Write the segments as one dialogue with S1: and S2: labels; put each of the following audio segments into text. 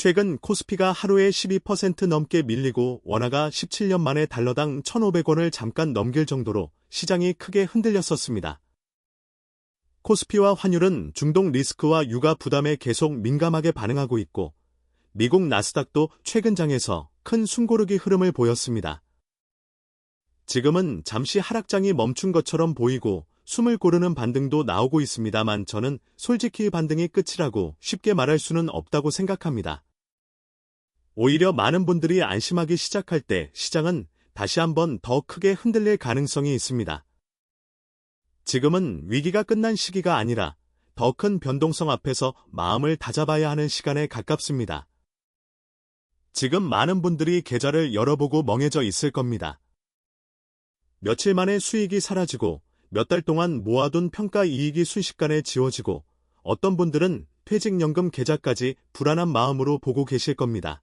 S1: 최근 코스피가 하루에 12% 넘게 밀리고 원화가 17년 만에 달러당 1,500원을 잠깐 넘길 정도로 시장이 크게 흔들렸었습니다. 코스피와 환율은 중동 리스크와 유가 부담에 계속 민감하게 반응하고 있고 미국 나스닥도 최근 장에서 큰 숨고르기 흐름을 보였습니다. 지금은 잠시 하락장이 멈춘 것처럼 보이고 숨을 고르는 반등도 나오고 있습니다만 저는 솔직히 반등이 끝이라고 쉽게 말할 수는 없다고 생각합니다. 오히려 많은 분들이 안심하기 시작할 때 시장은 다시 한번 더 크게 흔들릴 가능성이 있습니다. 지금은 위기가 끝난 시기가 아니라 더 큰 변동성 앞에서 마음을 다잡아야 하는 시간에 가깝습니다. 지금 많은 분들이 계좌를 열어보고 멍해져 있을 겁니다. 며칠 만에 수익이 사라지고 몇 달 동안 모아둔 평가 이익이 순식간에 지워지고 어떤 분들은 퇴직연금 계좌까지 불안한 마음으로 보고 계실 겁니다.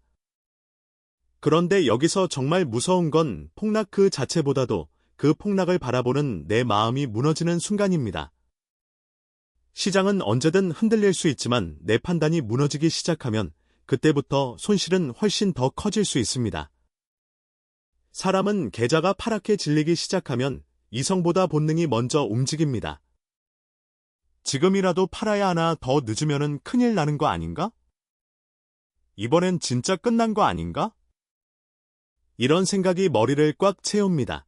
S1: 그런데 여기서 정말 무서운 건 폭락 그 자체보다도 그 폭락을 바라보는 내 마음이 무너지는 순간입니다. 시장은 언제든 흔들릴 수 있지만 내 판단이 무너지기 시작하면 그때부터 손실은 훨씬 더 커질 수 있습니다. 사람은 계좌가 파랗게 질리기 시작하면 이성보다 본능이 먼저 움직입니다. 지금이라도 팔아야 하나, 더 늦으면은 큰일 나는 거 아닌가? 이번엔 진짜 끝난 거 아닌가? 이런 생각이 머리를 꽉 채웁니다.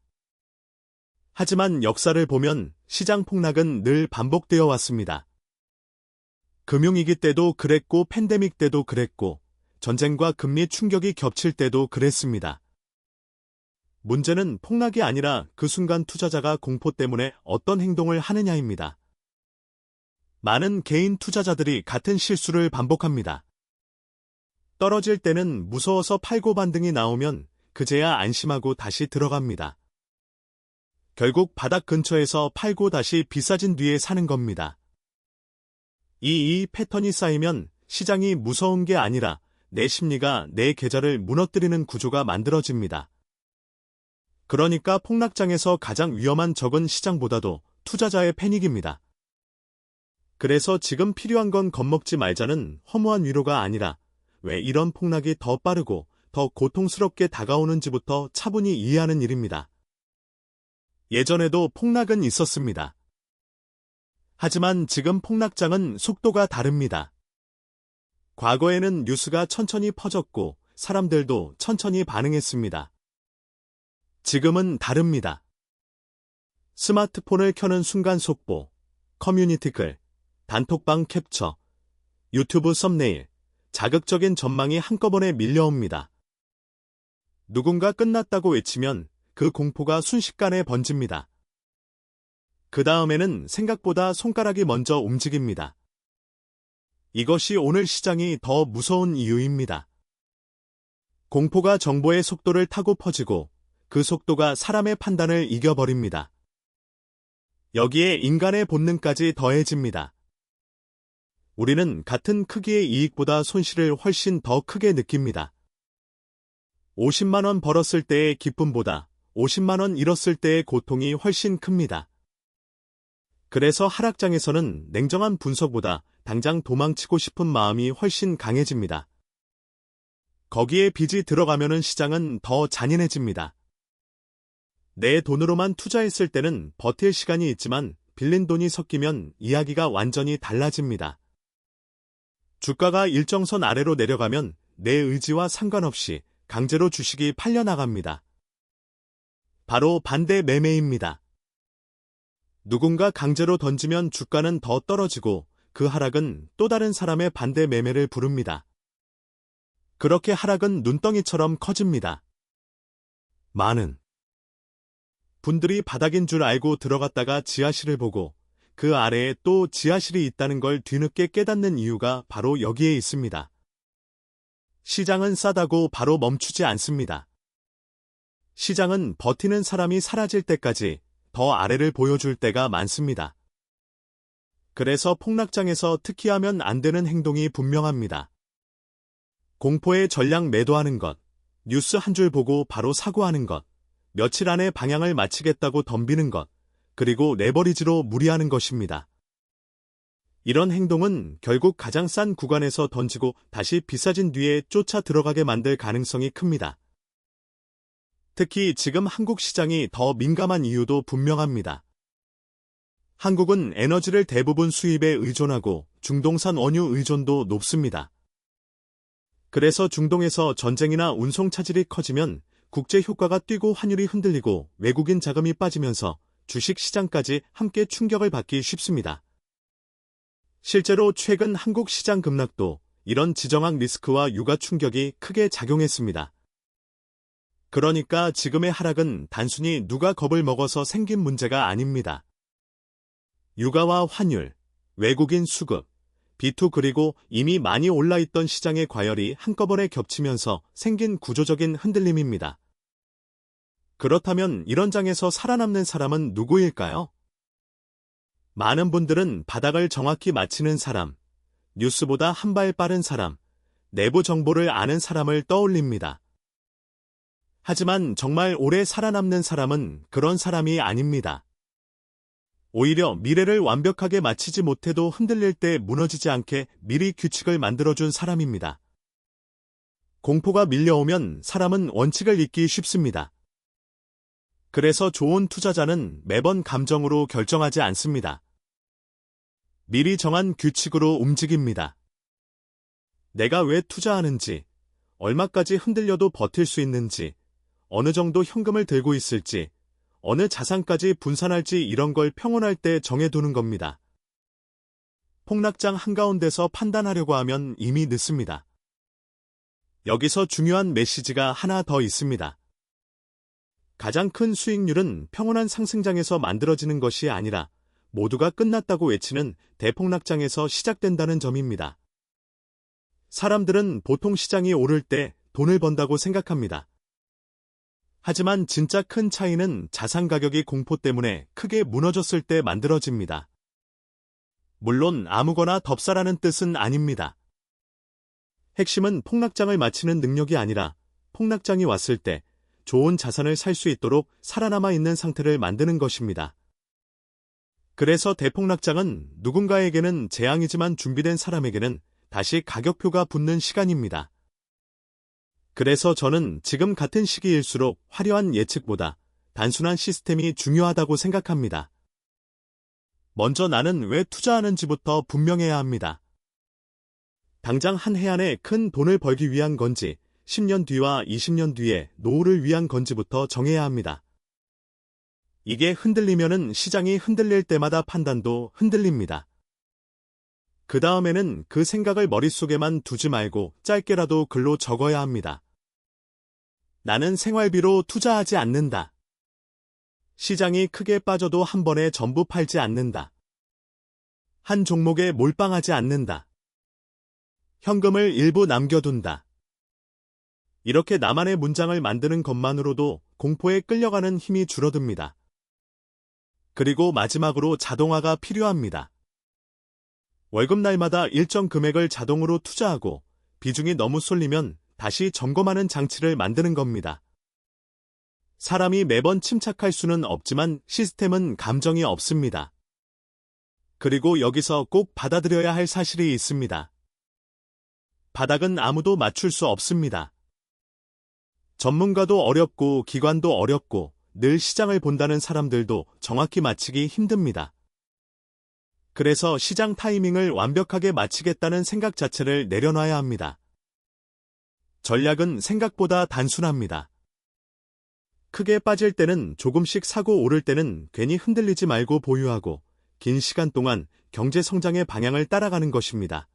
S1: 하지만 역사를 보면 시장 폭락은 늘 반복되어 왔습니다. 금융위기 때도 그랬고 팬데믹 때도 그랬고 전쟁과 금리 충격이 겹칠 때도 그랬습니다. 문제는 폭락이 아니라 그 순간 투자자가 공포 때문에 어떤 행동을 하느냐입니다. 많은 개인 투자자들이 같은 실수를 반복합니다. 떨어질 때는 무서워서 팔고 반등이 나오면 그제야 안심하고 다시 들어갑니다. 결국 바닥 근처에서 팔고 다시 비싸진 뒤에 사는 겁니다. 이 패턴이 쌓이면 시장이 무서운 게 아니라 내 심리가 내 계좌를 무너뜨리는 구조가 만들어집니다. 그러니까 폭락장에서 가장 위험한 적은 시장보다도 투자자의 패닉입니다. 그래서 지금 필요한 건 겁먹지 말자는 허무한 위로가 아니라 왜 이런 폭락이 더 빠르고 더 고통스럽게 다가오는지부터 차분히 이해하는 일입니다. 예전에도 폭락은 있었습니다. 하지만 지금 폭락장은 속도가 다릅니다. 과거에는 뉴스가 천천히 퍼졌고 사람들도 천천히 반응했습니다. 지금은 다릅니다. 스마트폰을 켜는 순간 속보, 커뮤니티 글, 단톡방 캡처, 유튜브 썸네일, 자극적인 전망이 한꺼번에 밀려옵니다. 누군가 끝났다고 외치면 그 공포가 순식간에 번집니다. 그 다음에는 생각보다 손가락이 먼저 움직입니다. 이것이 오늘 시장이 더 무서운 이유입니다. 공포가 정보의 속도를 타고 퍼지고 그 속도가 사람의 판단을 이겨버립니다. 여기에 인간의 본능까지 더해집니다. 우리는 같은 크기의 이익보다 손실을 훨씬 더 크게 느낍니다. 50만 원 벌었을 때의 기쁨보다 50만 원 잃었을 때의 고통이 훨씬 큽니다. 그래서 하락장에서는 냉정한 분석보다 당장 도망치고 싶은 마음이 훨씬 강해집니다. 거기에 빚이 들어가면은 시장은 더 잔인해집니다. 내 돈으로만 투자했을 때는 버틸 시간이 있지만 빌린 돈이 섞이면 이야기가 완전히 달라집니다. 주가가 일정선 아래로 내려가면 내 의지와 상관없이 강제로 주식이 팔려나갑니다. 바로 반대 매매입니다. 누군가 강제로 던지면 주가는 더 떨어지고 그 하락은 또 다른 사람의 반대 매매를 부릅니다. 그렇게 하락은 눈덩이처럼 커집니다. 많은 분들이 바닥인 줄 알고 들어갔다가 지하실을 보고 그 아래에 또 지하실이 있다는 걸 뒤늦게 깨닫는 이유가 바로 여기에 있습니다. 시장은 싸다고 바로 멈추지 않습니다. 시장은 버티는 사람이 사라질 때까지 더 아래를 보여줄 때가 많습니다. 그래서 폭락장에서 특히 하면 안 되는 행동이 분명합니다. 공포에 전량 매도하는 것, 뉴스 한 줄 보고 바로 사고하는 것, 며칠 안에 방향을 마치겠다고 덤비는 것, 그리고 레버리지로 무리하는 것입니다. 이런 행동은 결국 가장 싼 구간에서 던지고 다시 비싸진 뒤에 쫓아 들어가게 만들 가능성이 큽니다. 특히 지금 한국 시장이 더 민감한 이유도 분명합니다. 한국은 에너지를 대부분 수입에 의존하고 중동산 원유 의존도 높습니다. 그래서 중동에서 전쟁이나 운송 차질이 커지면 국제 효과가 뛰고 환율이 흔들리고 외국인 자금이 빠지면서 주식 시장까지 함께 충격을 받기 쉽습니다. 실제로 최근 한국 시장 급락도 이런 지정학 리스크와 유가 충격이 크게 작용했습니다. 그러니까 지금의 하락은 단순히 누가 겁을 먹어서 생긴 문제가 아닙니다. 유가와 환율, 외국인 수급, B2 그리고 이미 많이 올라있던 시장의 과열이 한꺼번에 겹치면서 생긴 구조적인 흔들림입니다. 그렇다면 이런 장에서 살아남는 사람은 누구일까요? 많은 분들은 바닥을 정확히 맞히는 사람, 뉴스보다 한 발 빠른 사람, 내부 정보를 아는 사람을 떠올립니다. 하지만 정말 오래 살아남는 사람은 그런 사람이 아닙니다. 오히려 미래를 완벽하게 맞히지 못해도 흔들릴 때 무너지지 않게 미리 규칙을 만들어준 사람입니다. 공포가 밀려오면 사람은 원칙을 잊기 쉽습니다. 그래서 좋은 투자자는 매번 감정으로 결정하지 않습니다. 미리 정한 규칙으로 움직입니다. 내가 왜 투자하는지, 얼마까지 흔들려도 버틸 수 있는지, 어느 정도 현금을 들고 있을지, 어느 자산까지 분산할지 이런 걸 평온할 때 정해두는 겁니다. 폭락장 한가운데서 판단하려고 하면 이미 늦습니다. 여기서 중요한 메시지가 하나 더 있습니다. 가장 큰 수익률은 평온한 상승장에서 만들어지는 것이 아니라 모두가 끝났다고 외치는 대폭락장에서 시작된다는 점입니다. 사람들은 보통 시장이 오를 때 돈을 번다고 생각합니다. 하지만 진짜 큰 차이는 자산 가격이 공포 때문에 크게 무너졌을 때 만들어집니다. 물론 아무거나 덥사라는 뜻은 아닙니다. 핵심은 폭락장을 맞히는 능력이 아니라 폭락장이 왔을 때 좋은 자산을 살 수 있도록 살아남아 있는 상태를 만드는 것입니다. 그래서 대폭락장은 누군가에게는 재앙이지만 준비된 사람에게는 다시 가격표가 붙는 시간입니다. 그래서 저는 지금 같은 시기일수록 화려한 예측보다 단순한 시스템이 중요하다고 생각합니다. 먼저 나는 왜 투자하는지부터 분명해야 합니다. 당장 한 해 안에 큰 돈을 벌기 위한 건지, 10년 뒤와 20년 뒤에 노후를 위한 건지부터 정해야 합니다. 이게 흔들리면은 시장이 흔들릴 때마다 판단도 흔들립니다. 그 다음에는 그 생각을 머릿속에만 두지 말고 짧게라도 글로 적어야 합니다. 나는 생활비로 투자하지 않는다. 시장이 크게 빠져도 한 번에 전부 팔지 않는다. 한 종목에 몰빵하지 않는다. 현금을 일부 남겨둔다. 이렇게 나만의 문장을 만드는 것만으로도 공포에 끌려가는 힘이 줄어듭니다. 그리고 마지막으로 자동화가 필요합니다. 월급날마다 일정 금액을 자동으로 투자하고 비중이 너무 쏠리면 다시 점검하는 장치를 만드는 겁니다. 사람이 매번 침착할 수는 없지만 시스템은 감정이 없습니다. 그리고 여기서 꼭 받아들여야 할 사실이 있습니다. 바닥은 아무도 맞출 수 없습니다. 전문가도 어렵고 기관도 어렵고 늘 시장을 본다는 사람들도 정확히 맞히기 힘듭니다. 그래서 시장 타이밍을 완벽하게 맞히겠다는 생각 자체를 내려놔야 합니다. 전략은 생각보다 단순합니다. 크게 빠질 때는 조금씩 사고 오를 때는 괜히 흔들리지 말고 보유하고 긴 시간 동안 경제 성장의 방향을 따라가는 것입니다.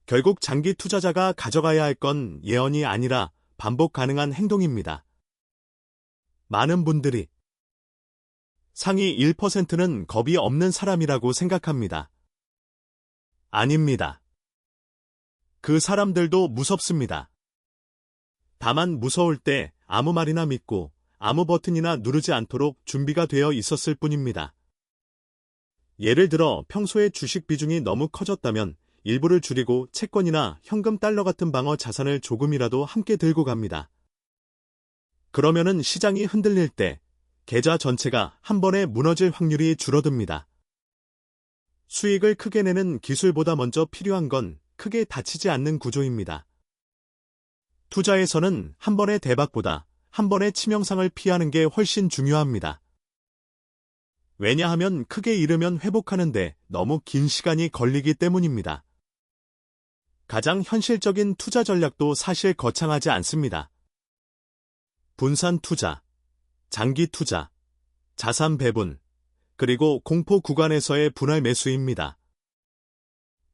S1: 결국 장기 투자자가 가져가야 할 건 예언이 아니라 반복 가능한 행동입니다. 많은 분들이 상위 1%는 겁이 없는 사람이라고 생각합니다. 아닙니다. 그 사람들도 무섭습니다. 다만 무서울 때 아무 말이나 믿고 아무 버튼이나 누르지 않도록 준비가 되어 있었을 뿐입니다. 예를 들어 평소에 주식 비중이 너무 커졌다면 일부를 줄이고 채권이나 현금 달러 같은 방어 자산을 조금이라도 함께 들고 갑니다. 그러면은 시장이 흔들릴 때 계좌 전체가 한 번에 무너질 확률이 줄어듭니다. 수익을 크게 내는 기술보다 먼저 필요한 건 크게 다치지 않는 구조입니다. 투자에서는 한 번의 대박보다 한 번의 치명상을 피하는 게 훨씬 중요합니다. 왜냐하면 크게 잃으면 회복하는데 너무 긴 시간이 걸리기 때문입니다. 가장 현실적인 투자 전략도 사실 거창하지 않습니다. 분산 투자, 장기 투자, 자산 배분, 그리고 공포 구간에서의 분할 매수입니다.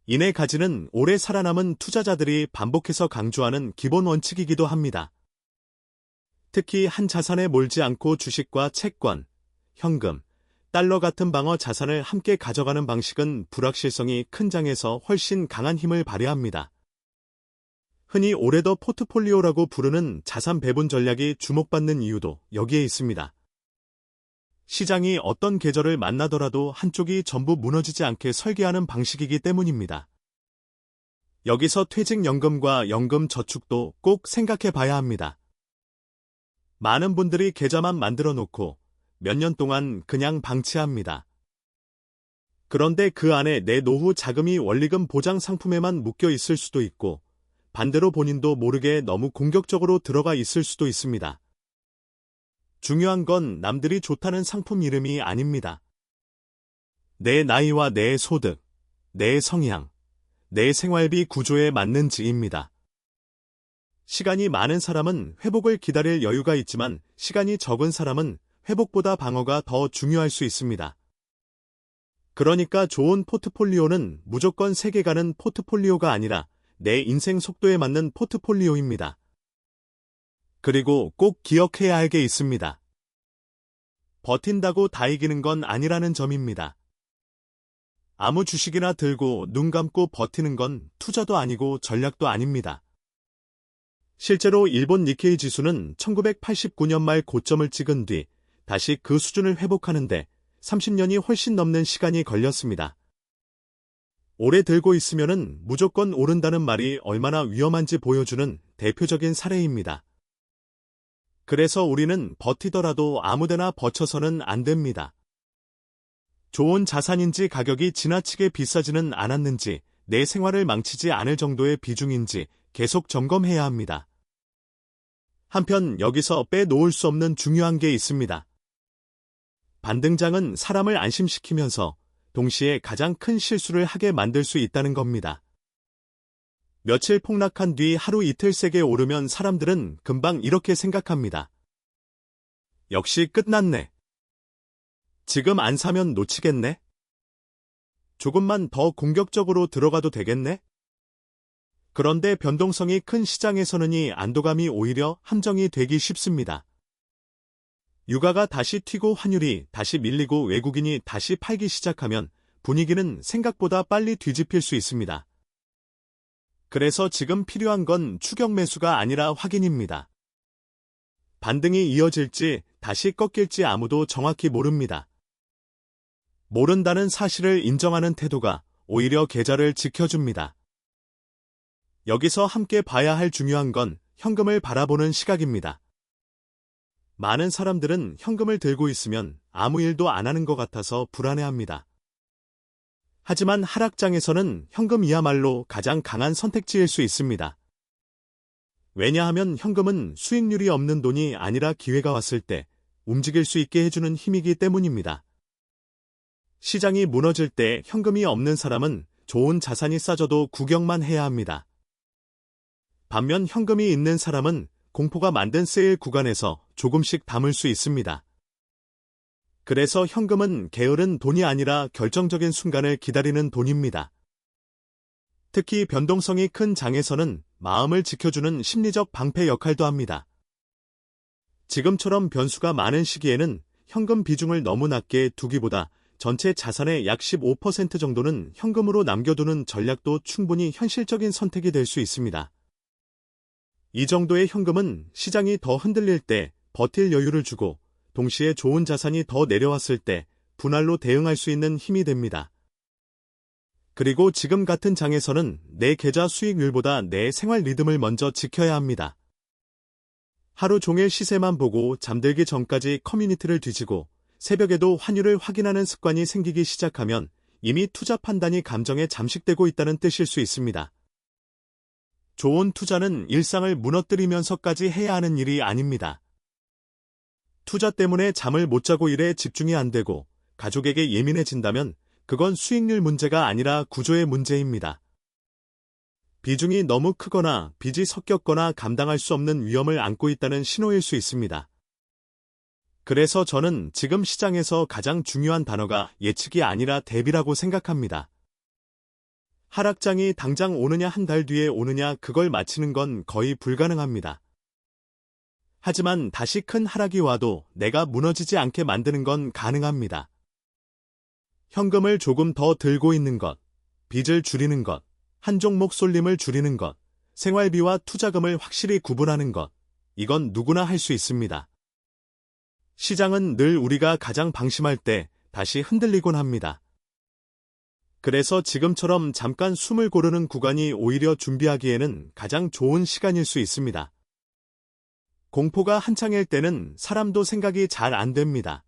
S1: 이 네 가지는 오래 살아남은 투자자들이 반복해서 강조하는 기본 원칙이기도 합니다. 특히 한 자산에 몰지 않고 주식과 채권, 현금, 달러 같은 방어 자산을 함께 가져가는 방식은 불확실성이 큰 장에서 훨씬 강한 힘을 발휘합니다. 흔히 올해더 포트폴리오라고 부르는 자산 배분 전략이 주목받는 이유도 여기에 있습니다. 시장이 어떤 계절을 만나더라도 한쪽이 전부 무너지지 않게 설계하는 방식이기 때문입니다. 여기서 퇴직연금과 연금저축도 꼭 생각해 봐야 합니다. 많은 분들이 계좌만 만들어 놓고 몇 년 동안 그냥 방치합니다. 그런데 그 안에 내 노후 자금이 원리금 보장 상품에만 묶여 있을 수도 있고 반대로 본인도 모르게 너무 공격적으로 들어가 있을 수도 있습니다. 중요한 건 남들이 좋다는 상품 이름이 아닙니다. 내 나이와 내 소득, 내 성향, 내 생활비 구조에 맞는지입니다. 시간이 많은 사람은 회복을 기다릴 여유가 있지만 시간이 적은 사람은 회복보다 방어가 더 중요할 수 있습니다. 그러니까 좋은 포트폴리오는 무조건 세게 가는 포트폴리오가 아니라 내 인생 속도에 맞는 포트폴리오입니다. 그리고 꼭 기억해야 할 게 있습니다. 버틴다고 다 이기는 건 아니라는 점입니다. 아무 주식이나 들고 눈 감고 버티는 건 투자도 아니고 전략도 아닙니다. 실제로 일본 니케이 지수는 1989년 말 고점을 찍은 뒤 다시 그 수준을 회복하는데 30년이 훨씬 넘는 시간이 걸렸습니다. 오래 들고 있으면은 무조건 오른다는 말이 얼마나 위험한지 보여주는 대표적인 사례입니다. 그래서 우리는 버티더라도 아무데나 버텨서는 안 됩니다. 좋은 자산인지 가격이 지나치게 비싸지는 않았는지 내 생활을 망치지 않을 정도의 비중인지 계속 점검해야 합니다. 한편 여기서 빼놓을 수 없는 중요한 게 있습니다. 반등장은 사람을 안심시키면서 동시에 가장 큰 실수를 하게 만들 수 있다는 겁니다. 며칠 폭락한 뒤 하루 이틀 세게 오르면 사람들은 금방 이렇게 생각합니다. 역시 끝났네. 지금 안 사면 놓치겠네? 조금만 더 공격적으로 들어가도 되겠네? 그런데 변동성이 큰 시장에서는 이 안도감이 오히려 함정이 되기 쉽습니다. 유가가 다시 튀고 환율이 다시 밀리고 외국인이 다시 팔기 시작하면 분위기는 생각보다 빨리 뒤집힐 수 있습니다. 그래서 지금 필요한 건 추격 매수가 아니라 확인입니다. 반등이 이어질지 다시 꺾일지 아무도 정확히 모릅니다. 모른다는 사실을 인정하는 태도가 오히려 계좌를 지켜줍니다. 여기서 함께 봐야 할 중요한 건 현금을 바라보는 시각입니다. 많은 사람들은 현금을 들고 있으면 아무 일도 안 하는 것 같아서 불안해합니다. 하지만 하락장에서는 현금이야말로 가장 강한 선택지일 수 있습니다. 왜냐하면 현금은 수익률이 없는 돈이 아니라 기회가 왔을 때 움직일 수 있게 해주는 힘이기 때문입니다. 시장이 무너질 때 현금이 없는 사람은 좋은 자산이 싸져도 구경만 해야 합니다. 반면 현금이 있는 사람은 공포가 만든 세일 구간에서 조금씩 담을 수 있습니다. 그래서 현금은 게으른 돈이 아니라 결정적인 순간을 기다리는 돈입니다. 특히 변동성이 큰 장에서는 마음을 지켜주는 심리적 방패 역할도 합니다. 지금처럼 변수가 많은 시기에는 현금 비중을 너무 낮게 두기보다 전체 자산의 약 15% 정도는 현금으로 남겨두는 전략도 충분히 현실적인 선택이 될 수 있습니다. 이 정도의 현금은 시장이 더 흔들릴 때 버틸 여유를 주고 동시에 좋은 자산이 더 내려왔을 때 분할로 대응할 수 있는 힘이 됩니다. 그리고 지금 같은 장에서는 내 계좌 수익률보다 내 생활 리듬을 먼저 지켜야 합니다. 하루 종일 시세만 보고 잠들기 전까지 커뮤니티를 뒤지고 새벽에도 환율을 확인하는 습관이 생기기 시작하면 이미 투자 판단이 감정에 잠식되고 있다는 뜻일 수 있습니다. 좋은 투자는 일상을 무너뜨리면서까지 해야 하는 일이 아닙니다. 투자 때문에 잠을 못 자고 일에 집중이 안 되고 가족에게 예민해진다면 그건 수익률 문제가 아니라 구조의 문제입니다. 비중이 너무 크거나 빚이 섞였거나 감당할 수 없는 위험을 안고 있다는 신호일 수 있습니다. 그래서 저는 지금 시장에서 가장 중요한 단어가 예측이 아니라 대비라고 생각합니다. 하락장이 당장 오느냐 한 달 뒤에 오느냐 그걸 맞히는 건 거의 불가능합니다. 하지만 다시 큰 하락이 와도 내가 무너지지 않게 만드는 건 가능합니다. 현금을 조금 더 들고 있는 것, 빚을 줄이는 것, 한 종목 쏠림을 줄이는 것, 생활비와 투자금을 확실히 구분하는 것, 이건 누구나 할 수 있습니다. 시장은 늘 우리가 가장 방심할 때 다시 흔들리곤 합니다. 그래서 지금처럼 잠깐 숨을 고르는 구간이 오히려 준비하기에는 가장 좋은 시간일 수 있습니다. 공포가 한창일 때는 사람도 생각이 잘 안 됩니다.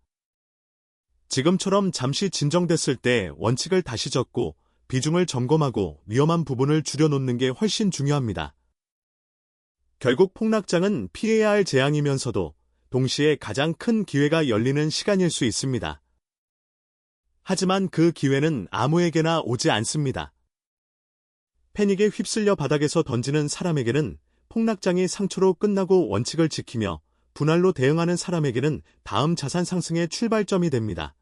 S1: 지금처럼 잠시 진정됐을 때 원칙을 다시 적고 비중을 점검하고 위험한 부분을 줄여놓는 게 훨씬 중요합니다. 결국 폭락장은 피해야 할 재앙이면서도 동시에 가장 큰 기회가 열리는 시간일 수 있습니다. 하지만 그 기회는 아무에게나 오지 않습니다. 패닉에 휩쓸려 바닥에서 던지는 사람에게는 폭락장이 상처로 끝나고 원칙을 지키며 분할로 대응하는 사람에게는 다음 자산 상승의 출발점이 됩니다.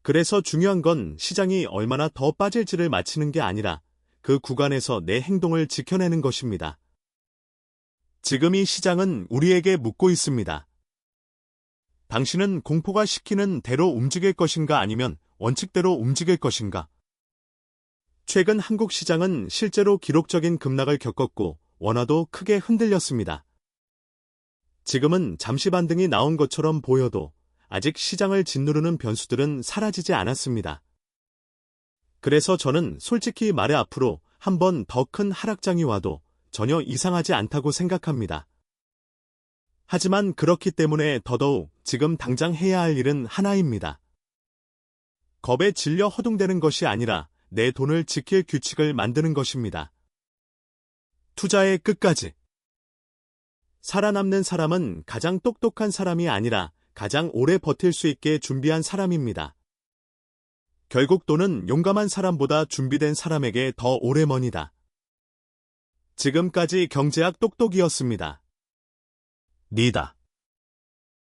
S1: 그래서 중요한 건 시장이 얼마나 더 빠질지를 맞히는 게 아니라 그 구간에서 내 행동을 지켜내는 것입니다. 지금 이 시장은 우리에게 묻고 있습니다. 당신은 공포가 시키는 대로 움직일 것인가 아니면 원칙대로 움직일 것인가? 최근 한국 시장은 실제로 기록적인 급락을 겪었고 원화도 크게 흔들렸습니다. 지금은 잠시 반등이 나온 것처럼 보여도 아직 시장을 짓누르는 변수들은 사라지지 않았습니다. 그래서 저는 솔직히 말해 앞으로 한 번 더 큰 하락장이 와도 전혀 이상하지 않다고 생각합니다. 하지만 그렇기 때문에 더더욱 지금 당장 해야 할 일은 하나입니다. 겁에 질려 허둥대는 것이 아니라 내 돈을 지킬 규칙을 만드는 것입니다. 투자의 끝까지. 살아남는 사람은 가장 똑똑한 사람이 아니라 가장 오래 버틸 수 있게 준비한 사람입니다. 결국 돈은 용감한 사람보다 준비된 사람에게 더 오래 머니다. 지금까지 경제학 똑똑이었습니다. 니다.